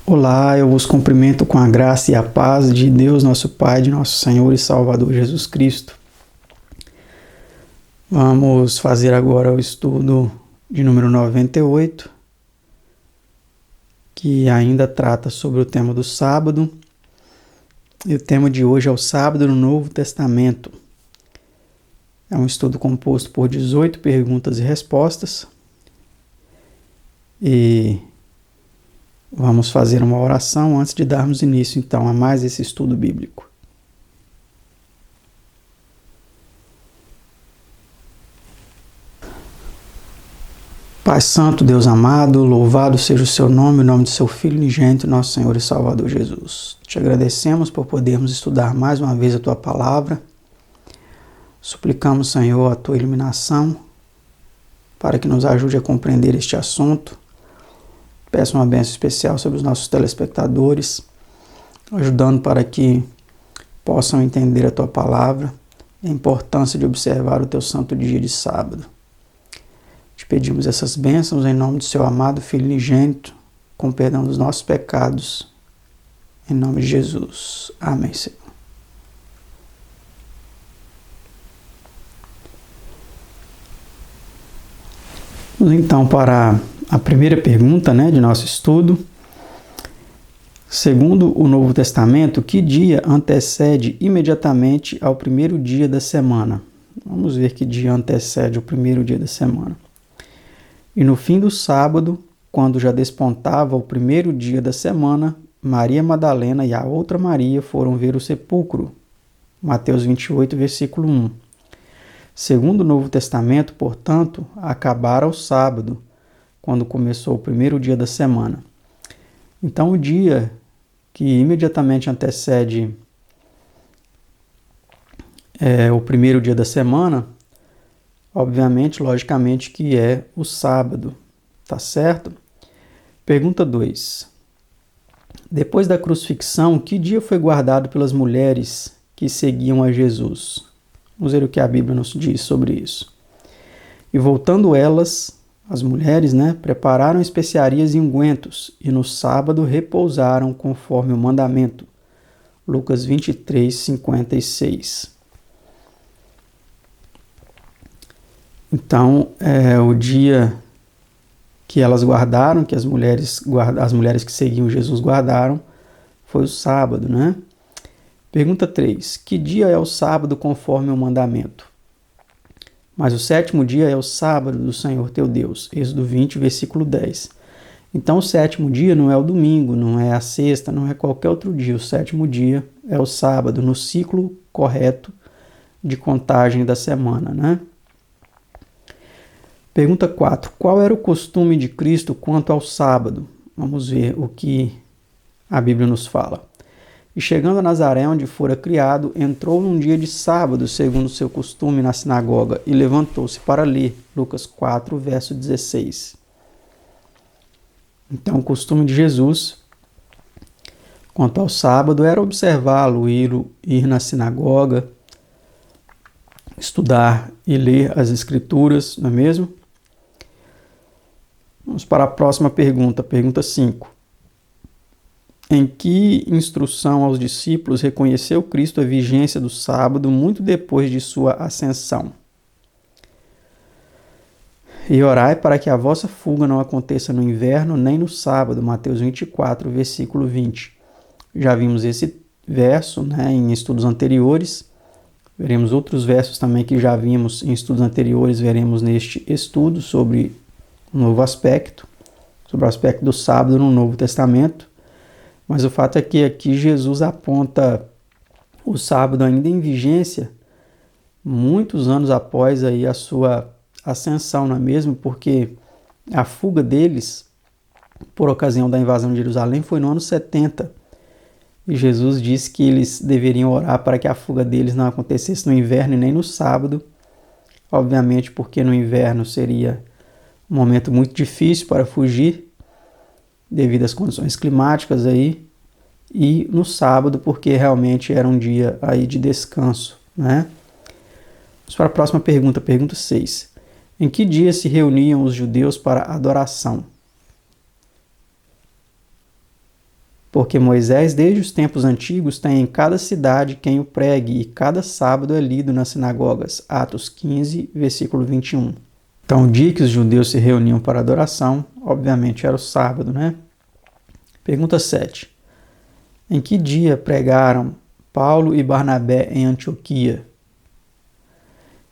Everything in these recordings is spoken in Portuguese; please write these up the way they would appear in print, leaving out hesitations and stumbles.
Olá, eu vos cumprimento com a graça e a paz de Deus, nosso Pai, de nosso Senhor e Salvador Jesus Cristo. Vamos fazer agora o estudo de número 98, que ainda trata sobre o tema do sábado. E o tema de hoje é o sábado no Novo Testamento. É um estudo composto por 18 perguntas e respostas. E vamos fazer uma oração antes de darmos início, então, a mais esse estudo bíblico. Pai Santo, Deus amado, louvado seja o seu nome, o nome do seu Filho unigênito, nosso Senhor e Salvador Jesus. Te agradecemos por podermos estudar mais uma vez a Tua Palavra. Suplicamos, Senhor, a Tua iluminação para que nos ajude a compreender este assunto. Peço uma bênção especial sobre os nossos telespectadores, ajudando para que possam entender a Tua Palavra e a importância de observar o Teu santo dia de sábado. Te pedimos essas bênçãos em nome do Seu amado Filho unigênito, com perdão dos nossos pecados, em nome de Jesus. Amém, Senhor. Vamos então para a primeira pergunta, de nosso estudo. Segundo o Novo Testamento, que dia antecede imediatamente ao primeiro dia da semana? Vamos ver que dia antecede o primeiro dia da semana. E no fim do sábado, quando já despontava o primeiro dia da semana, Maria Madalena e a outra Maria foram ver o sepulcro. Mateus 28, versículo 1. Segundo o Novo Testamento, portanto, acabara o sábado, quando começou o primeiro dia da semana. Então, o dia que imediatamente antecede o primeiro dia da semana, obviamente, logicamente, que é o sábado, tá certo? Pergunta 2. Depois da crucifixão, que dia foi guardado pelas mulheres que seguiam a Jesus? Vamos ver o que a Bíblia nos diz sobre isso. E voltando elas, as mulheres, prepararam especiarias e ungüentos, e no sábado repousaram conforme o mandamento. Lucas 23, 56. Então, o dia que elas guardaram, que as mulheres que seguiam Jesus guardaram, foi o sábado, Pergunta 3. Que dia é o sábado conforme o mandamento? Mas o sétimo dia é o sábado do Senhor teu Deus. Êxodo 20, versículo 10. Então, o sétimo dia não é o domingo, não é a sexta, não é qualquer outro dia. O sétimo dia é o sábado, no ciclo correto de contagem da semana, Pergunta 4. Qual era o costume de Cristo quanto ao sábado? Vamos ver o que a Bíblia nos fala. E chegando a Nazaré, onde fora criado, entrou num dia de sábado, segundo o seu costume, na sinagoga, e levantou-se para ler. Lucas 4, verso 16. Então, o costume de Jesus quanto ao sábado era observá-lo, ir na sinagoga, estudar e ler as Escrituras, não é mesmo? Vamos para a próxima pergunta, pergunta 5. Em que instrução aos discípulos reconheceu Cristo a vigência do sábado muito depois de sua ascensão? E orai para que a vossa fuga não aconteça no inverno nem no sábado. Mateus 24, versículo 20. Já vimos esse verso em estudos anteriores. Veremos outros versos também que já vimos em estudos anteriores. Veremos neste estudo sobre um novo aspecto, sobre o aspecto do sábado no Novo Testamento. Mas o fato é que aqui Jesus aponta o sábado ainda em vigência, muitos anos após aí a sua ascensão, não é mesmo? Porque a fuga deles, por ocasião da invasão de Jerusalém, foi no ano 70. E Jesus disse que eles deveriam orar para que a fuga deles não acontecesse no inverno e nem no sábado. Obviamente porque no inverno seria um momento muito difícil para fugir, devido às condições climáticas aí, e no sábado, porque realmente era um dia aí de descanso, Vamos para a próxima pergunta, pergunta 6. Em que dia se reuniam os judeus para adoração? Porque Moisés, desde os tempos antigos, tem em cada cidade quem o pregue, e cada sábado é lido nas sinagogas. Atos 15, versículo 21. Então, o dia que os judeus se reuniam para adoração, obviamente era o sábado, né? Pergunta 7. Em que dia pregaram Paulo e Barnabé em Antioquia?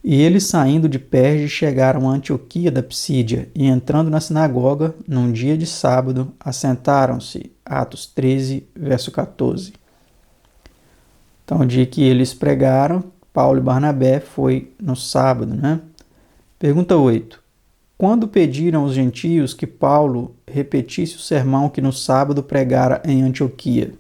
E eles, saindo de Perge, chegaram a Antioquia da Psídia, e entrando na sinagoga, num dia de sábado, assentaram-se. Atos 13, verso 14. Então, o dia que eles pregaram, Paulo e Barnabé, foi no sábado, né? Pergunta 8. Quando pediram os gentios que Paulo repetisse o sermão que no sábado pregara em Antioquia?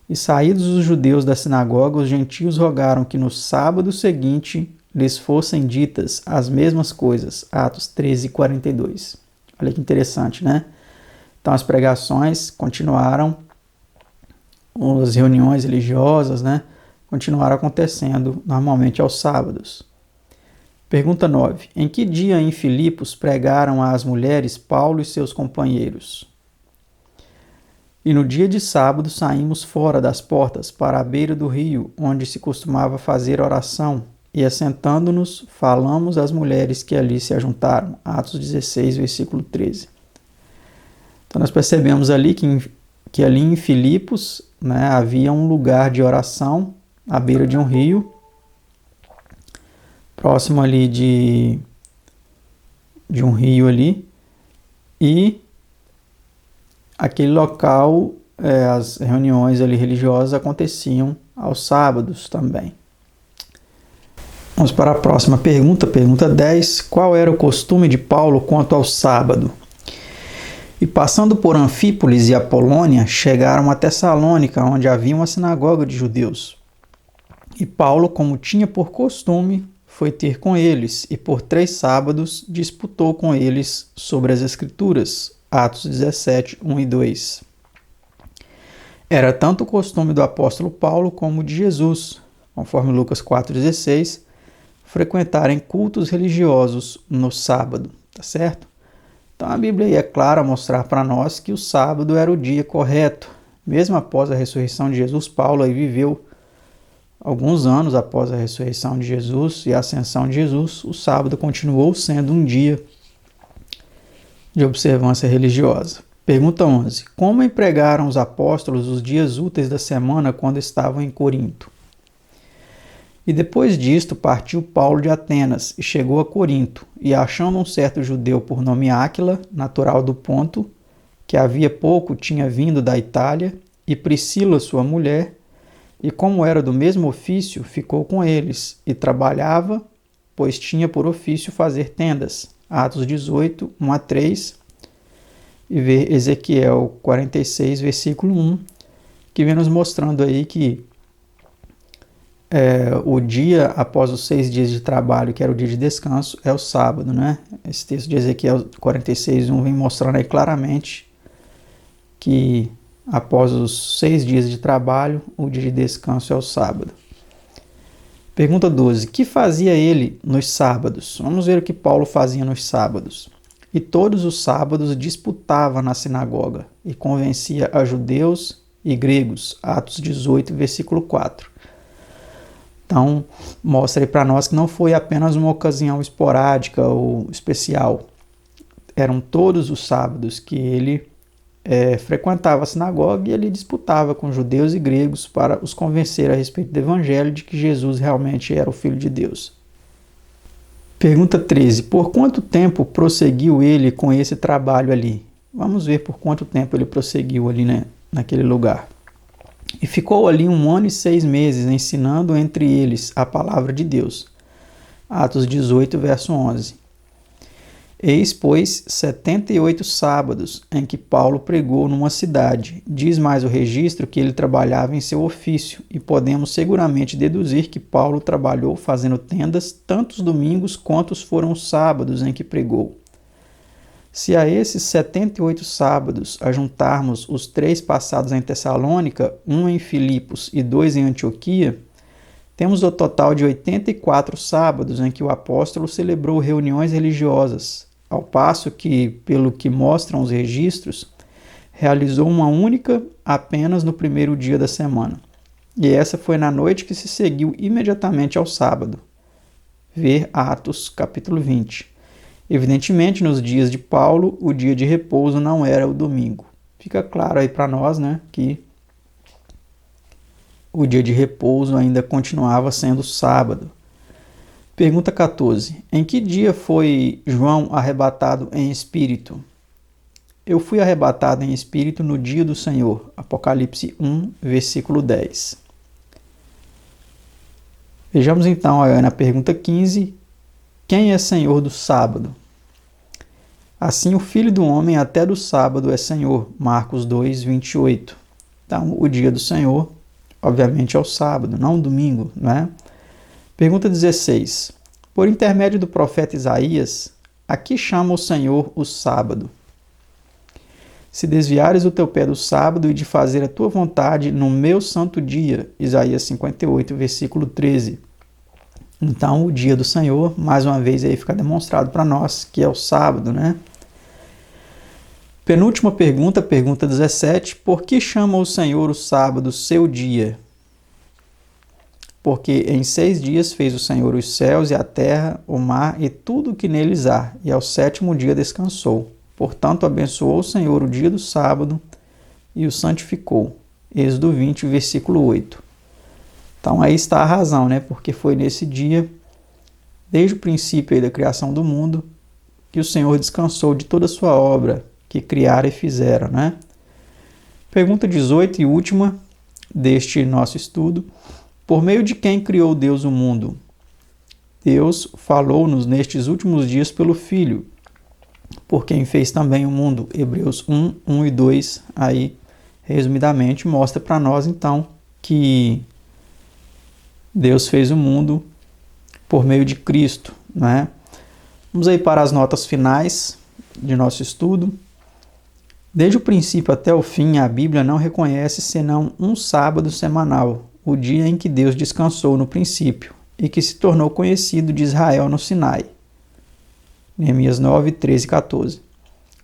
E saídos os judeus da sinagoga, os gentios rogaram que no sábado seguinte lhes fossem ditas as mesmas coisas. Atos 13, 42. Olha que interessante, né? Então as pregações continuaram, as reuniões religiosas, né? Continuaram acontecendo normalmente aos sábados. Pergunta 9. Em que dia em Filipos pregaram às mulheres Paulo e seus companheiros? E no dia de sábado saímos fora das portas para a beira do rio, onde se costumava fazer oração, e assentando-nos, falamos às mulheres que ali se ajuntaram. Atos 16, versículo 13. Então nós percebemos ali que ali em Filipos, né, havia um lugar de oração à beira de um rio, próximo ali de um rio ali, e aquele local, as reuniões ali religiosas aconteciam aos sábados também. Vamos para a próxima pergunta, pergunta 10. Qual era o costume de Paulo quanto ao sábado? E passando por Anfípolis e Apolônia, chegaram a Tessalônica, onde havia uma sinagoga de judeus. E Paulo, como tinha por costume, foi ter com eles, e por 3 sábados disputou com eles sobre as Escrituras. Atos 17, 1 e 2. Era tanto o costume do apóstolo Paulo como de Jesus, conforme Lucas 4,16, frequentarem cultos religiosos no sábado, tá certo? Então a Bíblia é clara a mostrar para nós que o sábado era o dia correto. Mesmo após a ressurreição de Jesus, Paulo aí viveu alguns anos após a ressurreição de Jesus e a ascensão de Jesus, o sábado continuou sendo um dia de observância religiosa. Pergunta 11. Como empregaram os apóstolos os dias úteis da semana quando estavam em Corinto? E depois disto partiu Paulo de Atenas e chegou a Corinto, e achando um certo judeu por nome Áquila, natural do Ponto, que havia pouco tinha vindo da Itália, e Priscila, sua mulher, e como era do mesmo ofício, ficou com eles, e trabalhava, pois tinha por ofício fazer tendas. Atos 18, 1 a 3, e ver Ezequiel 46, versículo 1, que vem nos mostrando aí que o dia após os 6 dias de trabalho, que era o dia de descanso, é o sábado, né? Esse texto de Ezequiel 46, 1 vem mostrando aí claramente que após os 6 dias de trabalho, o dia de descanso é o sábado. Pergunta 12. Que fazia ele nos sábados? Vamos ver o que Paulo fazia nos sábados. E todos os sábados disputava na sinagoga e convencia a judeus e gregos. Atos 18, versículo 4. Então, mostra aí para nós que não foi apenas uma ocasião esporádica ou especial. Eram todos os sábados que ele frequentava a sinagoga e ele disputava com judeus e gregos para os convencer a respeito do evangelho de que Jesus realmente era o Filho de Deus. Pergunta 13. Por quanto tempo prosseguiu ele com esse trabalho ali? Vamos ver por quanto tempo ele prosseguiu ali, né, naquele lugar. E ficou ali 1 ano e 6 meses, ensinando entre eles a palavra de Deus. Atos 18, verso 11. Eis, pois, 78 sábados em que Paulo pregou numa cidade. Diz mais o registro que ele trabalhava em seu ofício, e podemos seguramente deduzir que Paulo trabalhou fazendo tendas tantos domingos quantos foram os sábados em que pregou. Se a esses 78 sábados ajuntarmos os 3 passados em Tessalônica, 1 em Filipos e 2 em Antioquia, temos o total de 84 sábados em que o apóstolo celebrou reuniões religiosas, ao passo que, pelo que mostram os registros, realizou uma única apenas no primeiro dia da semana. E essa foi na noite que se seguiu imediatamente ao sábado. Ver Atos, capítulo 20. Evidentemente, nos dias de Paulo, o dia de repouso não era o domingo. Fica claro aí para nós, né, que o dia de repouso ainda continuava sendo sábado. Pergunta 14. Em que dia foi João arrebatado em espírito? Eu fui arrebatado em espírito no dia do Senhor. Apocalipse 1, versículo 10. Vejamos então na pergunta 15. Quem é Senhor do sábado? Assim o Filho do Homem até do sábado é Senhor. Marcos 2, 28. Então, o dia do Senhor, obviamente, é o sábado, não o domingo, né? Pergunta 16. Por intermédio do profeta Isaías, a que chama o Senhor o sábado? Se desviares o teu pé do sábado e de fazer a tua vontade no meu santo dia. Isaías 58, versículo 13. Então, o dia do Senhor, mais uma vez, aí fica demonstrado para nós que é o sábado, né? Penúltima pergunta, pergunta 17. Por que chama o Senhor o sábado seu dia? Porque em 6 dias fez o Senhor os céus e a terra, o mar e tudo o que neles há, e ao 7º dia descansou. Portanto, abençoou o Senhor o dia do sábado e o santificou. Êxodo 20, versículo 8. Então aí está a razão, né? Porque foi nesse dia, desde o princípio aí da criação do mundo, que o Senhor descansou de toda a sua obra que criaram e fizeram, né? Pergunta 18 e última deste nosso estudo. Por meio de quem criou Deus o mundo? Deus falou-nos nestes últimos dias pelo Filho, por quem fez também o mundo. Hebreus 1, 1 e 2, aí, resumidamente, mostra para nós, então, que Deus fez o mundo por meio de Cristo, né? Vamos aí para as notas finais de nosso estudo. Desde o princípio até o fim, a Bíblia não reconhece senão um sábado semanal, o dia em que Deus descansou no princípio e que se tornou conhecido de Israel no Sinai. Neemias 9, 13 e 14.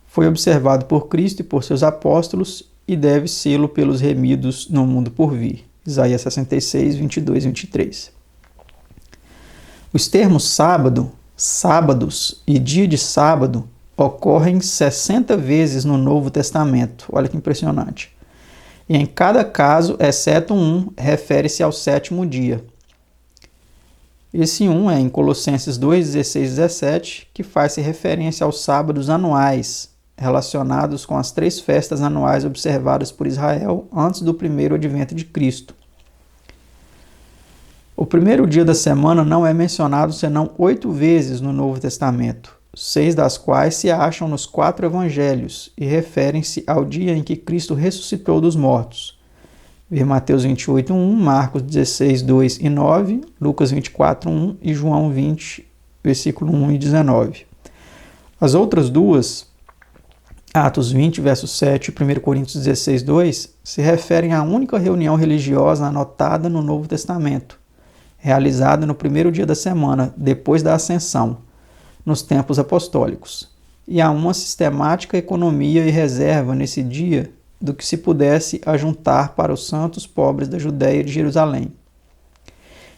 Foi observado por Cristo e por seus apóstolos e deve sê-lo pelos remidos no mundo por vir. Isaías 66, 22 e 23. Os termos sábado, sábados e dia de sábado ocorrem 60 vezes no Novo Testamento. Olha que impressionante. E em cada caso, exceto um, refere-se ao 7º dia. Esse um é em Colossenses 2, 16 e 17, que faz-se referência aos sábados anuais, relacionados com as 3 festas anuais observadas por Israel antes do primeiro advento de Cristo. O primeiro dia da semana não é mencionado senão 8 vezes no Novo Testamento, 6 das quais se acham nos 4 evangelhos e referem-se ao dia em que Cristo ressuscitou dos mortos. Ver Mateus 28, 1, Marcos 16, 2 e 9, Lucas 24, 1 e João 20, versículo 1 e 19. As outras duas, Atos 20, verso 7 e 1 Coríntios 16, 2, se referem à única reunião religiosa anotada no Novo Testamento, realizada no primeiro dia da semana, depois da Ascensão, nos tempos apostólicos, e a uma sistemática economia e reserva nesse dia do que se pudesse ajuntar para os santos pobres da Judéia e de Jerusalém.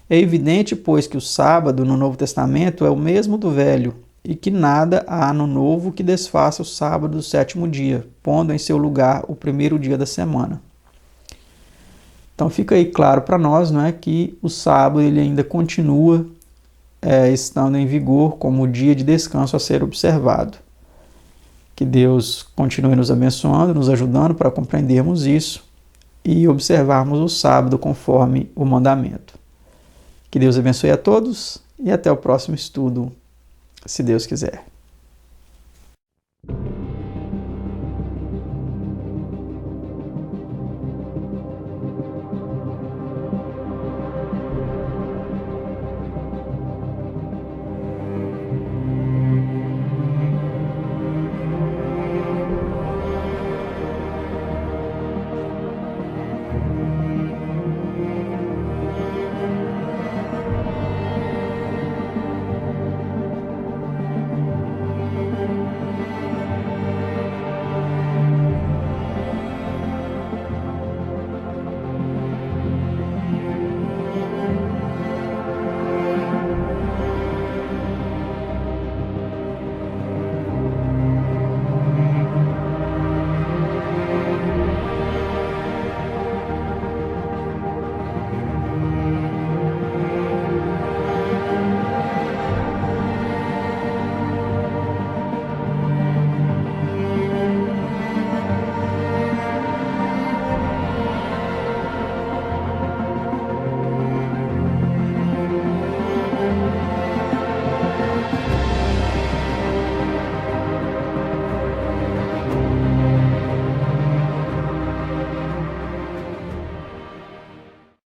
É evidente, pois, que o sábado no Novo Testamento é o mesmo do Velho, e que nada há no Novo que desfaça o sábado do 7º dia, pondo em seu lugar o primeiro dia da semana. Então fica aí claro para nós, não é, que o sábado ele ainda continua estando em vigor como dia de descanso a ser observado. Que Deus continue nos abençoando, nos ajudando para compreendermos isso e observarmos o sábado conforme o mandamento. Que Deus abençoe a todos e até o próximo estudo, se Deus quiser.